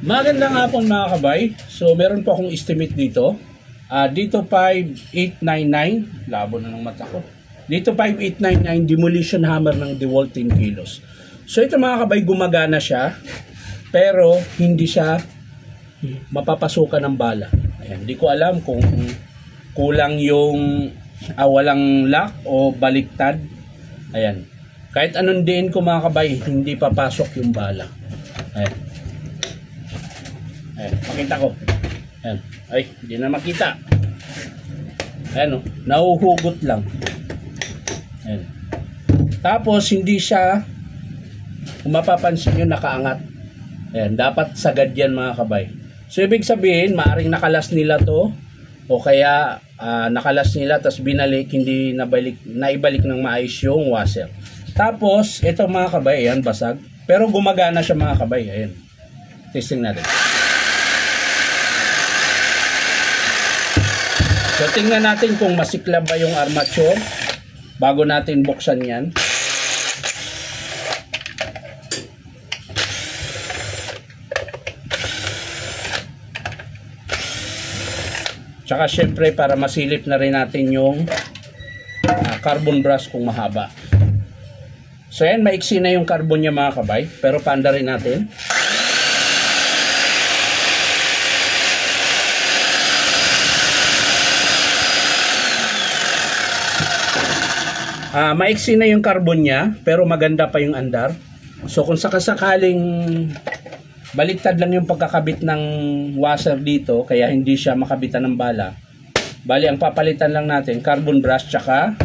Magandang hapon mga kabay. So meron po akong estimate dito. Dito 5899, labo na ng mata ko. Dito 5899 demolition hammer ng DeWalt 10 kilos. So ito mga kabay, gumagana siya pero hindi siya mapapasukan ng bala. Ayan, hindi ko alam kung kulang yung walang lock o baliktad. Ayan. Kahit anong diin ko mga kabay, hindi papasok yung bala. Ayan. Ayan, pakita ko. Ayan. Ay, hindi na makita. Ayan o, nahuhugot lang. Ayan. Tapos, hindi siya, kung mapapansin nyo, nakaangat. Ayan, dapat sagad yan mga kabay. So, ibig sabihin, maaring nakalas nila to, o kaya nakalas nila, tapos binalik, hindi naibalik ng maayos yung washer. Tapos, ito mga kabay, ayan, basag. Pero gumagana siya mga kabay. Ayan. Testing natin. So, tingnan natin kung masiklab ba yung armature bago natin buksan yan. Tsaka syempre para masilip na rin natin yung carbon brush kung mahaba. So, yan, maiksi na yung carbon niya mga kabay, pero paanda rin natin. Maiksi na yung carbon niya pero maganda pa yung andar. So kung sakasakaling baliktad lang yung pagkakabit ng washer dito kaya hindi siya makabitan ng bala, bali ang papalitan lang natin carbon brush tsaka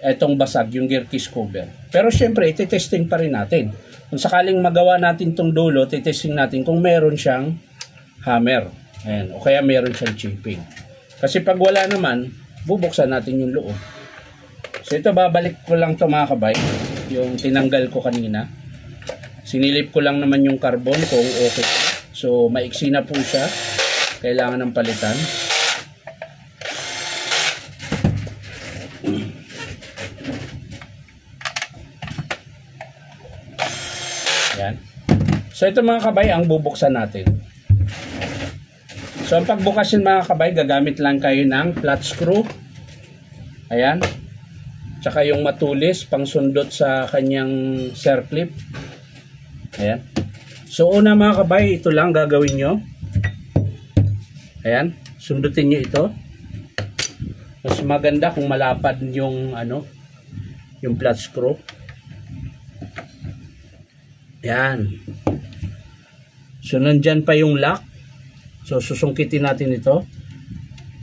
etong basag yung gear case cover. Pero syempre iti-testing pa rin natin. Kung sakaling magawa natin tong dulo, iti-testing natin kung meron siyang hammer. Ayan, o kaya meron siyang chipping. Kasi pag wala naman, bubuksan natin yung loob. So ito, babalik ko lang ito mga kabay, yung tinanggal ko kanina. Sinilip ko lang naman yung carbon kung okay. So maiksi na po siya, kailangan ng palitan. Yan. So ito mga kabay, ang bubuksan natin. So ang pagbukas yun mga kabay, gagamit lang kayo ng flat screw. Ayan. Tsaka yung matulis pang sundot sa kanyang circlip. Ayan. So una mga kabay, ito lang gagawin nyo. Ayan, sundutin nyo ito. Mas maganda kung malapad yung yung flat screw. Ayan. So nandyan pa yung lock. So susungkitin natin ito.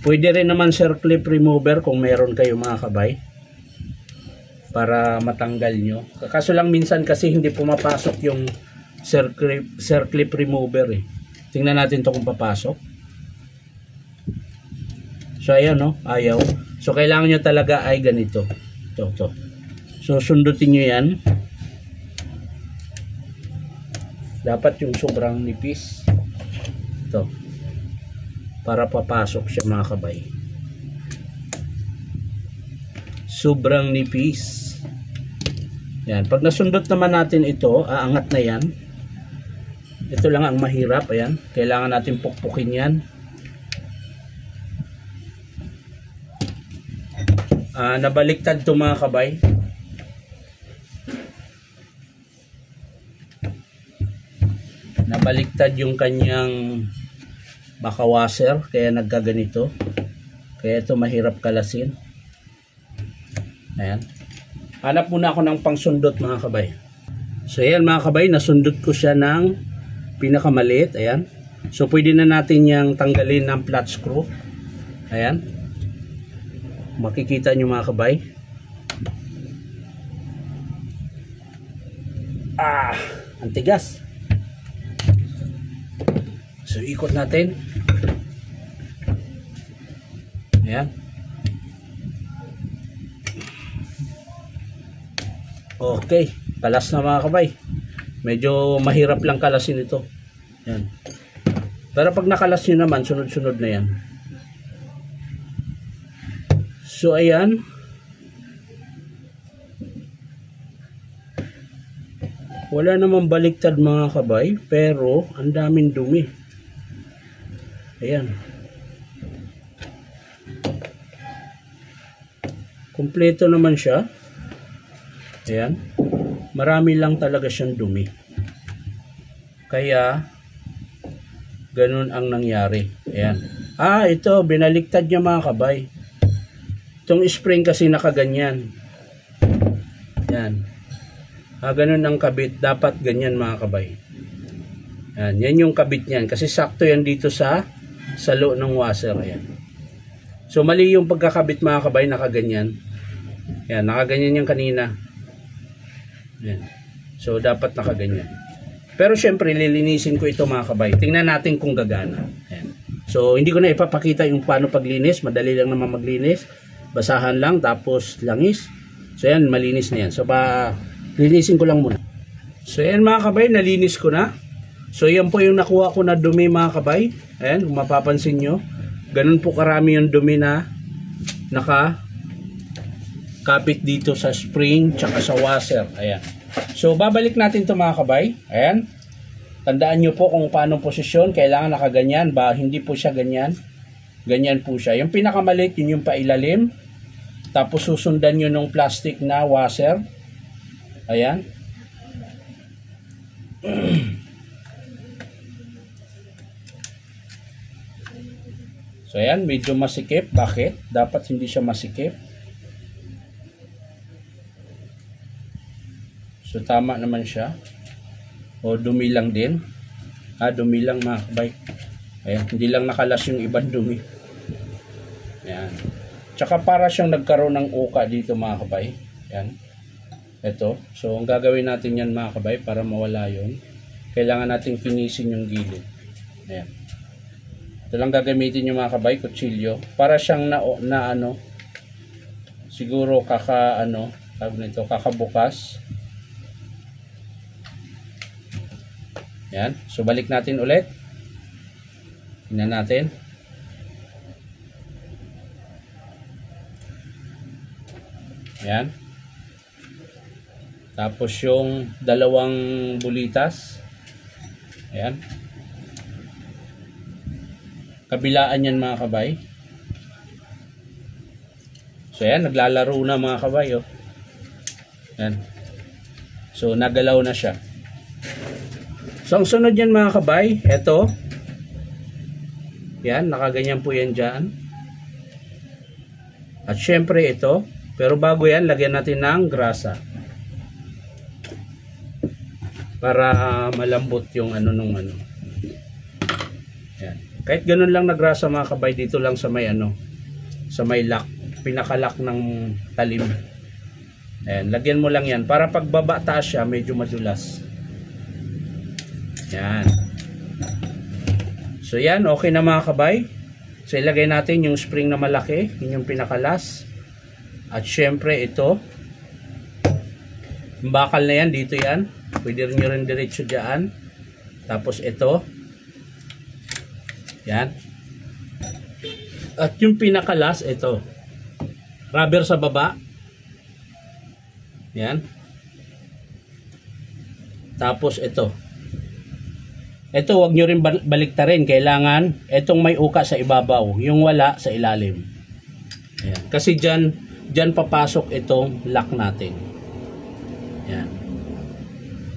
Pwede rin naman circlip remover kung meron kayo mga kabay, para matanggal nyo. Kaso lang minsan kasi hindi pumapasok yung circlip remover eh. Tingnan natin to kung papasok. So ayan no, ayaw. So kailangan nyo talaga ay ganito. To. So sundutin nyo yan. Dapat yung sobrang nipis. Ito. Para papasok siya mga kabay. Sobrang nipis. Yan, pag nasundot naman natin ito, aangat na yan. Ito lang ang mahirap, ayan. Kailangan natin pukpukin yan. Nabaliktad to mga kabay. Nabaliktad yung kanyang baka washer, kaya nagkaganito. Kaya ito mahirap kalasin. Ayan. Hanap muna ako ng pangsundot mga kabay. So ayan mga kabay, nasundot ko siya ng pinakamaliit. Ayan. So pwede na natin yang tanggalin ng flat screw. Ayan. Makikita nyo mga kabay. Ang tigas. So ikot natin. Ayan. Okay, kalas na mga kabay. Medyo mahirap lang kalasin ito. Yan. Pero pag nakalas nyo naman, sunod-sunod na yan. So ayan. Wala namang baliktad mga kabay, pero ang daming dumi. Ayan. Kumpleto naman siya. Ayan. Marami lang talaga siyang dumi. Kaya, ganun ang nangyari. Ayan. Ito, binaliktad niya mga kabay. Itong spring kasi nakaganyan. Ayan. Ganun ang kabit. Dapat ganyan mga kabay. Ayan. Yan yung kabit niyan. Kasi sakto yan dito sa salo ng washer. Ayan. So, mali yung pagkakabit mga kabay. Nakaganyan. Ayan. Nakaganyan yung kanina. Ayan. So, dapat nakaganyan. Pero, syempre, lilinisin ko ito mga kabay. Tingnan natin kung gagana. Ayan. So, hindi ko na ipapakita yung paano paglinis. Madali lang naman maglinis. Basahan lang. Tapos, langis. So, ayan. Malinis na yan. So, linisin ko lang muna. So, ayan mga kabay, nalinis ko na. So, yan po yung nakuha ko na dumi mga kabay. Ayan, kung mapapansin nyo. Ganun po karami yung dumi na nakakapit dito sa spring tsaka sa washer. Ayan. So, babalik natin ito mga kabay. Ayan. Tandaan nyo po kung paano posisyon. Kailangan nakaganyan ba? Hindi po siya ganyan. Ganyan po siya. Yung pinakamalit, yun yung pailalim. Tapos susundan nyo ng plastic na washer. Ayan. So, ayan. Medyo masikip. Bakit? Dapat hindi siya masikip. So, tama naman siya. O, dumi lang din. Dumi lang mga kabay. Ayan. Hindi lang nakalas yung ibang dumi. Ayan. Tsaka para siyang nagkaroon ng uka dito mga kabay. Ayan. Ito. So, ang gagawin natin yan mga kabay para mawala yun. Kailangan natin finisin yung gilid. Ayan. Ito lang gagamitin yung mga kabay, kutsilyo. Para siyang siguro kakabukas. Ayan. So, balik natin ulit. Tingnan natin. Ayan. Tapos yung dalawang bulitas. Ayan. Kabilaan yan mga kabay. So ayan, naglalaro na mga kabay. Oh. Ayan. So nagalaw na siya. So ang sunod yan mga kabay, eto. Yan, nakaganyan po yan dyan. At syempre ito. Pero bago yan, lagyan natin ng grasa. Para malambot yung Yan. Kahit ganun lang nagrasa mga kabay, dito lang sa may sa may lock, pinaka-lock ng talim. Ayan, lagyan mo lang yan para pagbaba taas siya medyo madulas. Yan. So yan, okay na mga kabay. So ilagay natin yung spring na malaki, yun yung pinakalas. At syempre ito, yung bakal na yan, dito yan. Pwede rin nyo rin diretso dyan. Tapos ito. Yan. At yung pinakalas, ito. Rubber sa baba. Yan. Tapos ito. Ito, wag nyo rin baliktarin. Kailangan, itong may uka sa ibabaw. Yung wala sa ilalim. Yan. Kasi dyan papasok itong lock natin. Yan.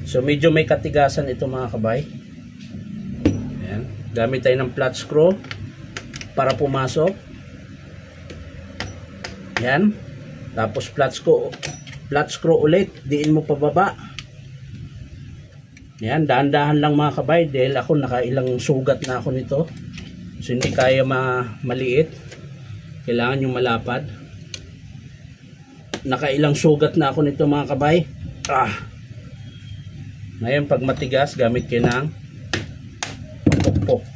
So medyo may katigasan ito mga kabay. Ayan. Gamit tayo ng flat screw para pumasok. Ayan. Tapos flat screw ulit. Diin mo pababa. Ayan. Dahan-dahan lang mga kabay. Dahil ako nakailang sugat na ako nito. So hindi kaya maliit. Kailangan yung malapad. Nakailang sugat na ako nito mga kabay. Ngayon pag matigas, gamit kayo ng pokpok.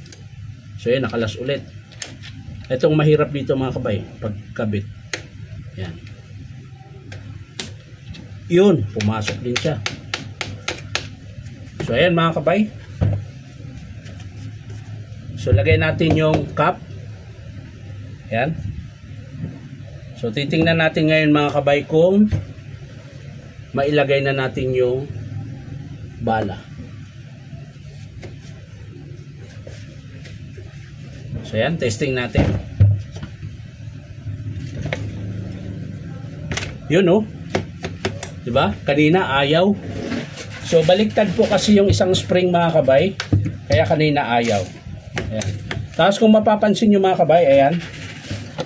So yan, nakalas ulit. Itong mahirap dito mga kabay, pagkabit. Yan. Yun, pumasok din siya. So ayan mga kabay. So lagay natin yung cap. Yan. So titingnan natin ngayon mga kabay kung mailagay na natin yung bala. So yan, testing natin. Yun oh. Diba? Kanina ayaw. So baliktad po kasi yung isang spring mga kabay. Kaya kanina ayaw. Ayan. Tapos kung mapapansin nyo mga kabay, ayan.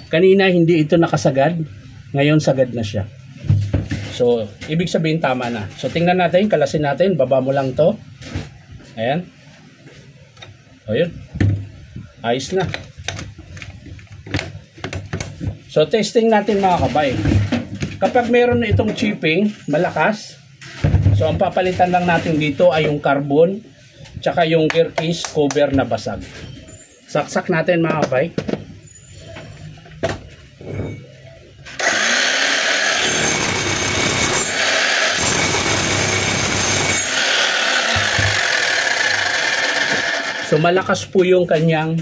Kanina hindi ito nakasagad. Ngayon sagad na siya. So ibig sabihin tama na. So tingnan natin, kalasin natin. Baba mo lang to. Ayan. O yun. Ayos na. So testing natin mga kabay. Kapag meron na itong chipping, malakas. So ang papalitan lang natin dito ay yung carbon tsaka yung gear case cover na basag. Saksak natin mga kabay. So malakas po yung kanyang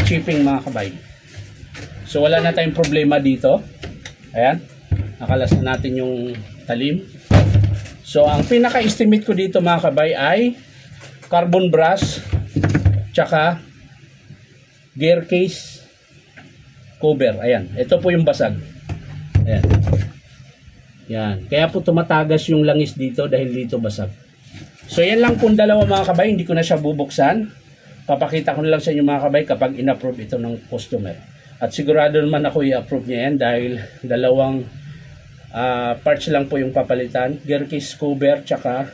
chipping mga kabay. So wala na tayong problema dito. Ayan, nakalasan natin yung talim. So ang pinaka-estimate ko dito mga kabay ay carbon brush tsaka gear case cover. Ayan, ito po yung basag. Ayan. Yan. Kaya po tumatagas yung langis dito dahil dito basag. So yan lang pong dalawa mga kabay, hindi ko na siya bubuksan. Papakita ko na lang sa inyo mga kabay kapag in-approve ito ng customer. At sigurado naman ako i-approve niya yan dahil dalawang parts lang po yung papalitan. Gear case cover tsaka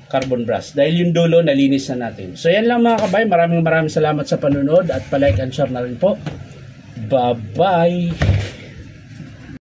carbon brush. Dahil yung dulo nalinis na natin. So yan lang mga kabay. Maraming salamat sa panunod at palike and share na rin po. Bye-bye!